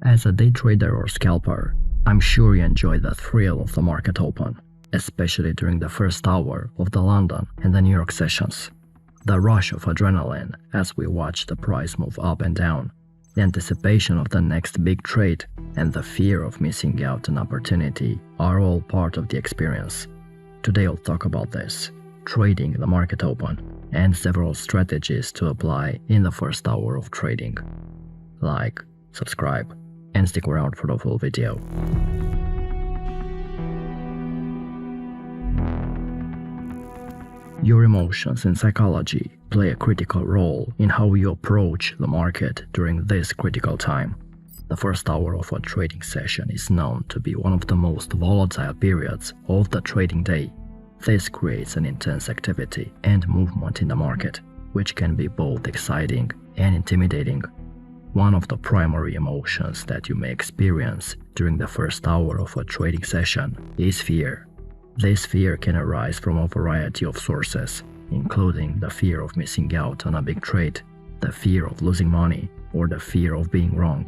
As a day trader or scalper, I'm sure you enjoy the thrill of the market open, especially during the first hour of the London and the New York sessions. The rush of adrenaline as we watch the price move up and down, the anticipation of the next big trade, and the fear of missing out an opportunity are all part of the experience. Today I'll talk about this, trading the market open, and several strategies to apply in the first hour of trading. Like, subscribe, and stick around for the full video. Your emotions and psychology play a critical role in how you approach the market during this critical time. The first hour of a trading session is known to be one of the most volatile periods of the trading day. This creates an intense activity and movement in the market, which can be both exciting and intimidating. One of the primary emotions that you may experience during the first hour of a trading session is fear. This fear can arise from a variety of sources, including the fear of missing out on a big trade, the fear of losing money, or the fear of being wrong.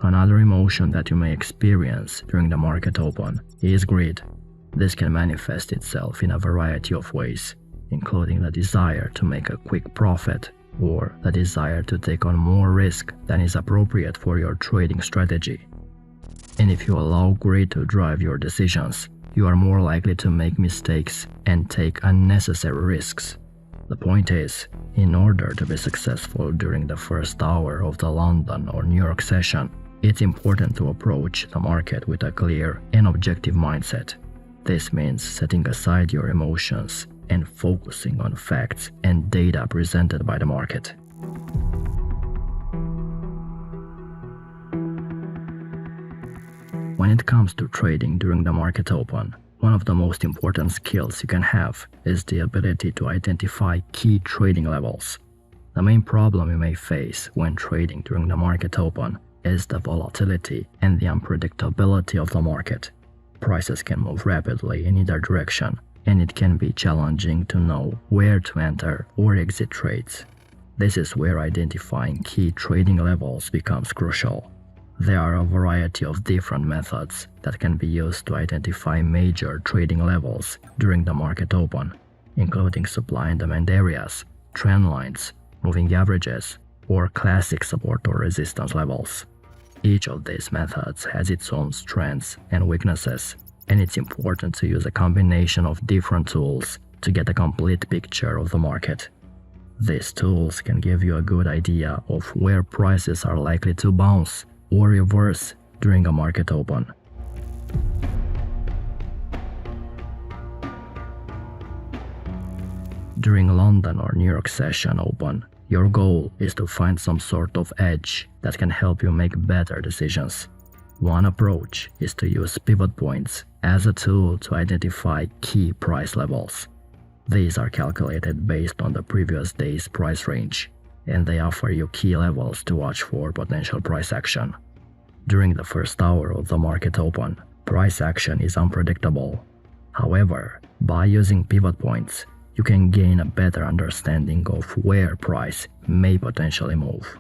Another emotion that you may experience during the market open is greed. This can manifest itself in a variety of ways, including the desire to make a quick profit or the desire to take on more risk than is appropriate for your trading strategy. And if you allow greed to drive your decisions, you are more likely to make mistakes and take unnecessary risks. The point is, in order to be successful during the first hour of the London or New York session, it's important to approach the market with a clear and objective mindset. This means setting aside your emotions and focusing on facts and data presented by the market. When it comes to trading during the market open, one of the most important skills you can have is the ability to identify key trading levels. The main problem you may face when trading during the market open is the volatility and the unpredictability of the market. Prices can move rapidly in either direction, and it can be challenging to know where to enter or exit trades. This is where identifying key trading levels becomes crucial. There are a variety of different methods that can be used to identify major trading levels during the market open, including supply and demand areas, trend lines, moving averages, or classic support or resistance levels. Each of these methods has its own strengths and weaknesses, and it's important to use a combination of different tools to get a complete picture of the market. These tools can give you a good idea of where prices are likely to bounce or reverse during a market open. During London or New York session open, your goal is to find some sort of edge that can help you make better decisions. One approach is to use pivot points as a tool to identify key price levels. These are calculated based on the previous day's price range, and they offer you key levels to watch for potential price action. During the first hour of the market open, price action is unpredictable. However, by using pivot points, you can gain a better understanding of where price may potentially move.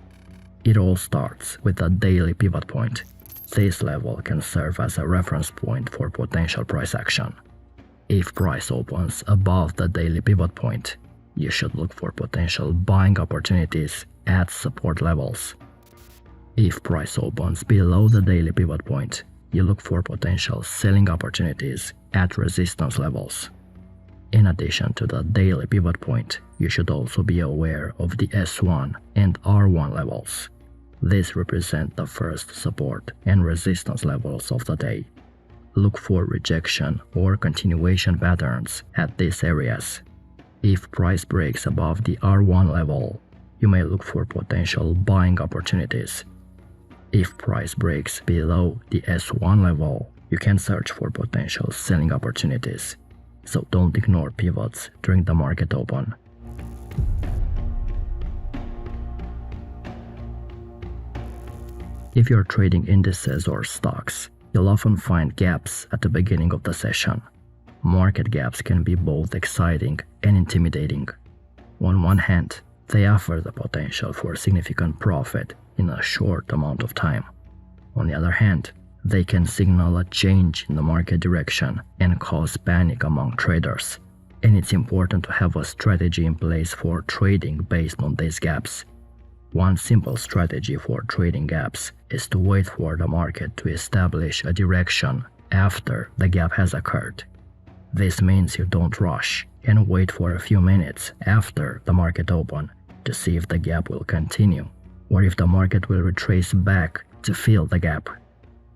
It all starts with a daily pivot point. This level can serve as a reference point for potential price action. If price opens above the daily pivot point, you should look for potential buying opportunities at support levels. If price opens below the daily pivot point, you look for potential selling opportunities at resistance levels. In addition to the daily pivot point, you should also be aware of the S1 and R1 levels. These represent the first support and resistance levels of the day. Look for rejection or continuation patterns at these areas. If price breaks above the R1 level, you may look for potential buying opportunities. If price breaks below the S1 level, you can search for potential selling opportunities. So don't ignore pivots during the market open. If you're trading indices or stocks, you'll often find gaps at the beginning of the session. Market gaps can be both exciting and intimidating. On one hand, they offer the potential for significant profit in a short amount of time. On the other hand, they can signal a change in the market direction and cause panic among traders. And it's important to have a strategy in place for trading based on these gaps. One simple strategy for trading gaps is to wait for the market to establish a direction after the gap has occurred. This means you don't rush and wait for a few minutes after the market open to see if the gap will continue or if the market will retrace back to fill the gap.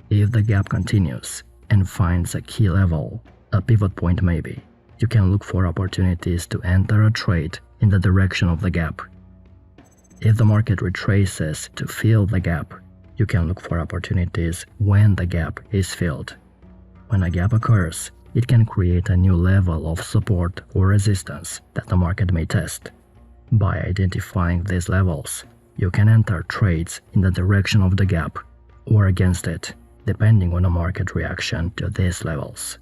If the gap continues and finds a key level, a pivot point maybe, you can look for opportunities to enter a trade in the direction of the gap. If the market retraces to fill the gap, you can look for opportunities when the gap is filled. When a gap occurs, it can create a new level of support or resistance that the market may test. By identifying these levels, you can enter trades in the direction of the gap or against it, depending on the market reaction to these levels.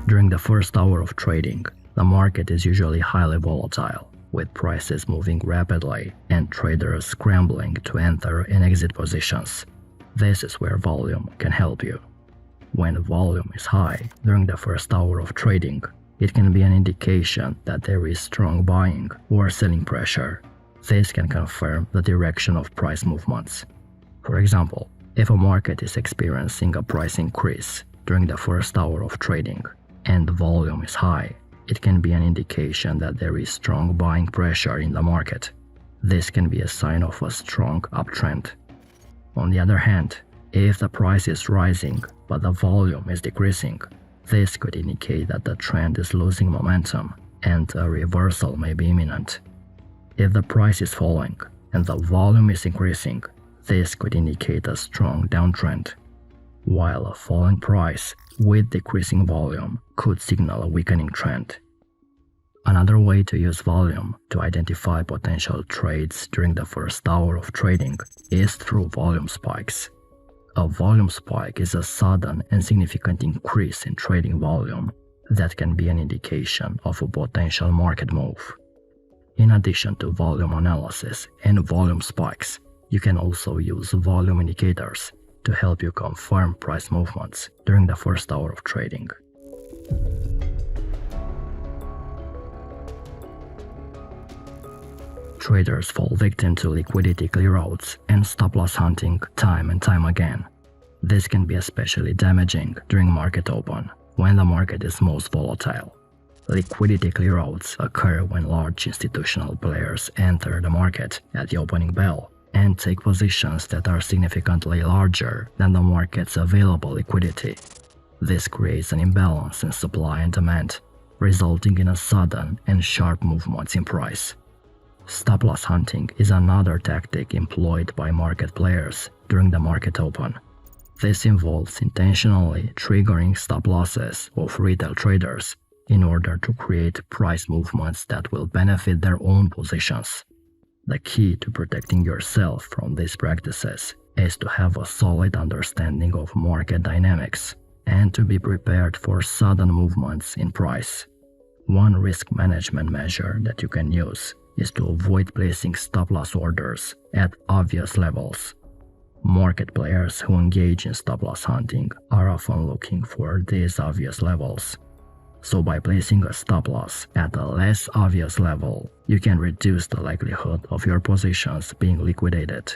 During the first hour of trading, the market is usually highly volatile, with prices moving rapidly and traders scrambling to enter and exit positions. This is where volume can help you. When volume is high during the first hour of trading, it can be an indication that there is strong buying or selling pressure. This can confirm the direction of price movements. For example, if a market is experiencing a price increase during the first hour of trading and volume is high, it can be an indication that there is strong buying pressure in the market. This can be a sign of a strong uptrend. On the other hand, if the price is rising but the volume is decreasing, this could indicate that the trend is losing momentum and a reversal may be imminent. If the price is falling and the volume is increasing, this could indicate a strong downtrend, while a falling price with decreasing volume could signal a weakening trend. Another way to use volume to identify potential trades during the first hour of trading is through volume spikes. A volume spike is a sudden and significant increase in trading volume that can be an indication of a potential market move. In addition to volume analysis and volume spikes, you can also use volume indicators to help you confirm price movements during the first hour of trading. Traders fall victim to liquidity clearouts and stop-loss hunting time and time again. This can be especially damaging during market open, when the market is most volatile. Liquidity clearouts occur when large institutional players enter the market at the opening bell and take positions that are significantly larger than the market's available liquidity. This creates an imbalance in supply and demand, resulting in a sudden and sharp movements in price. Stop-loss hunting is another tactic employed by market players during the market open. This involves intentionally triggering stop-losses of retail traders in order to create price movements that will benefit their own positions. The key to protecting yourself from these practices is to have a solid understanding of market dynamics and to be prepared for sudden movements in price. One risk management measure that you can use is to avoid placing stop-loss orders at obvious levels. Market players who engage in stop-loss hunting are often looking for these obvious levels. So by placing a stop-loss at a less obvious level, you can reduce the likelihood of your positions being liquidated.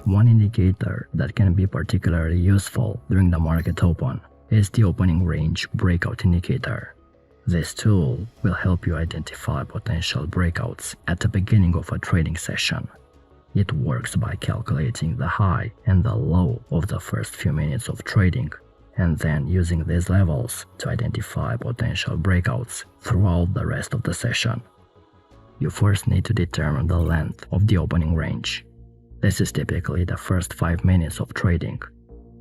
One indicator that can be particularly useful during the market open is the opening range breakout indicator. This tool will help you identify potential breakouts at the beginning of a trading session. It works by calculating the high and the low of the first few minutes of trading, and then using these levels to identify potential breakouts throughout the rest of the session. You first need to determine the length of the opening range. This is typically the first 5 minutes of trading,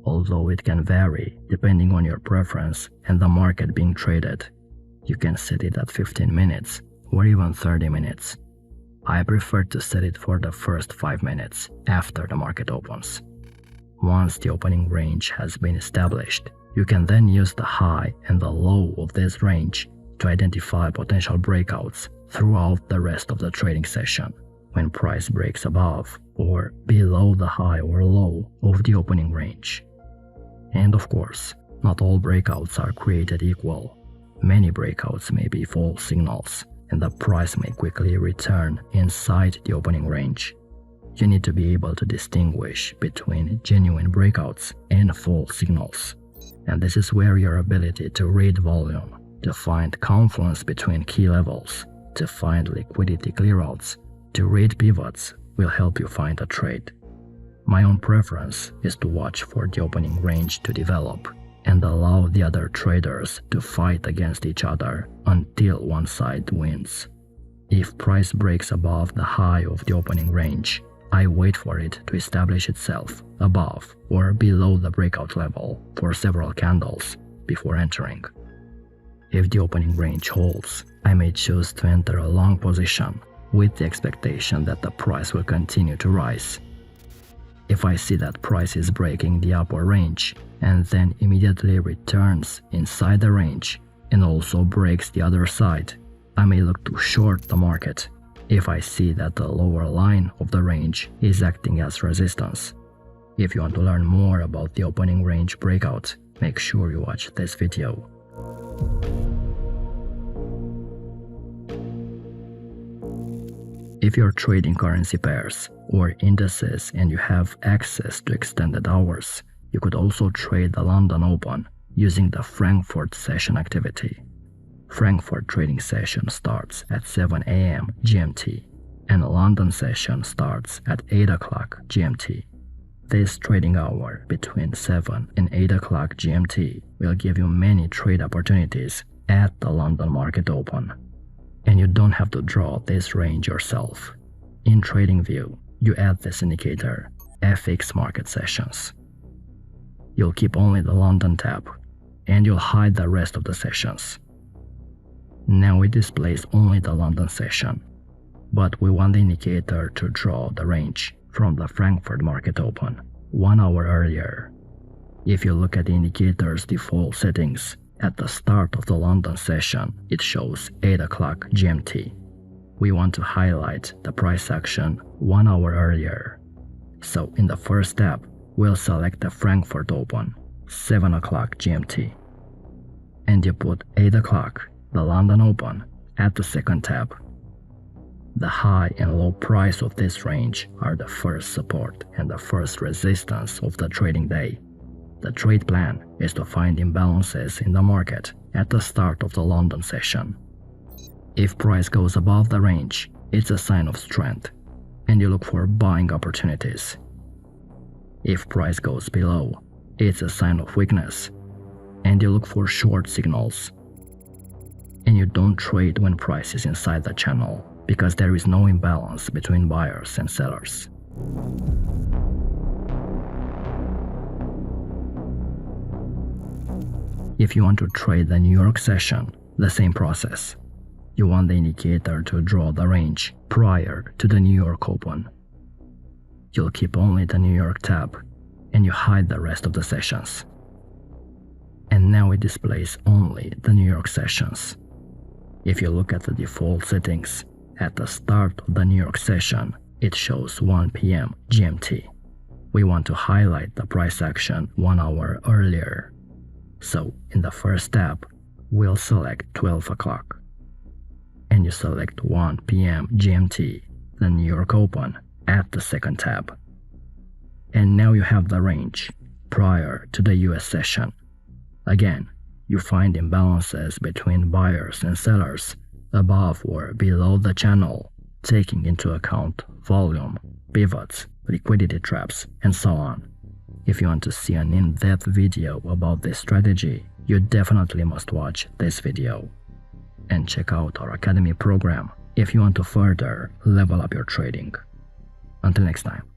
although it can vary depending on your preference and the market being traded. You can set it at 15 minutes or even 30 minutes. I prefer to set it for the first 5 minutes after the market opens. Once the opening range has been established, You can then use the high and the low of this range to identify potential breakouts throughout the rest of the trading session when price breaks above or below the high or low of the opening range. And of course, not all breakouts are created equal. Many breakouts may be false signals, and the price may quickly return inside the opening range. You need to be able to distinguish between genuine breakouts and false signals. And this is where your ability to read volume, to find confluence between key levels, to find liquidity clearouts, to read pivots will help you find a trade. My own preference is to watch for the opening range to develop and allow the other traders to fight against each other until one side wins. If price breaks above the high of the opening range, I wait for it to establish itself above or below the breakout level for several candles before entering. If the opening range holds, I may choose to enter a long position with the expectation that the price will continue to rise. If I see that price is breaking the upper range and then immediately returns inside the range and also breaks the other side, I may look to short the market if I see that the lower line of the range is acting as resistance. If you want to learn more about the opening range breakout, make sure you watch this video. If you're trading currency pairs or indices and you have access to extended hours, you could also trade the London Open using the Frankfurt session activity. Frankfurt trading session starts at 7 a.m. GMT and the London session starts at 8 o'clock GMT. This trading hour between 7 and 8 o'clock GMT will give you many trade opportunities at the London Market Open. And you don't have to draw this range yourself. In TradingView, you add this indicator, FX Market Sessions. You'll keep only the London tab, and you'll hide the rest of the sessions. Now it displays only the London session, but we want the indicator to draw the range from the Frankfurt Market Open 1 hour earlier. If you look at the indicator's default settings, at the start of the London session, it shows 8 o'clock GMT. We want to highlight the price action 1 hour earlier. So in the first tab, we'll select the Frankfurt Open, 7 o'clock GMT. And you put 8 o'clock, the London Open, at the second tab. The high and low price of this range are the first support and the first resistance of the trading day. The trade plan is to find imbalances in the market at the start of the London session. If price goes above the range, it's a sign of strength, and you look for buying opportunities. If price goes below, it's a sign of weakness, and you look for short signals. And you don't trade when price is inside the channel, because there is no imbalance between buyers and sellers. If you want to trade the New York session, the same process. You want the indicator to draw the range prior to the New York Open. You'll keep only the New York tab, and you hide the rest of the sessions. And now it displays only the New York sessions. If you look at the default settings, at the start of the New York session, it shows 1 p.m. GMT. We want to highlight the price action 1 hour earlier. So in the first tab, we'll select 12 o'clock. And you select 1 p.m. GMT, the New York Open, at the second tab. And now you have the range prior to the US session. Again, you find imbalances between buyers and sellers above or below the channel, taking into account volume, pivots, liquidity traps, and so on. If you want to see an in-depth video about this strategy, you definitely must watch this video. And check out our Academy program if you want to further level up your trading. Until next time.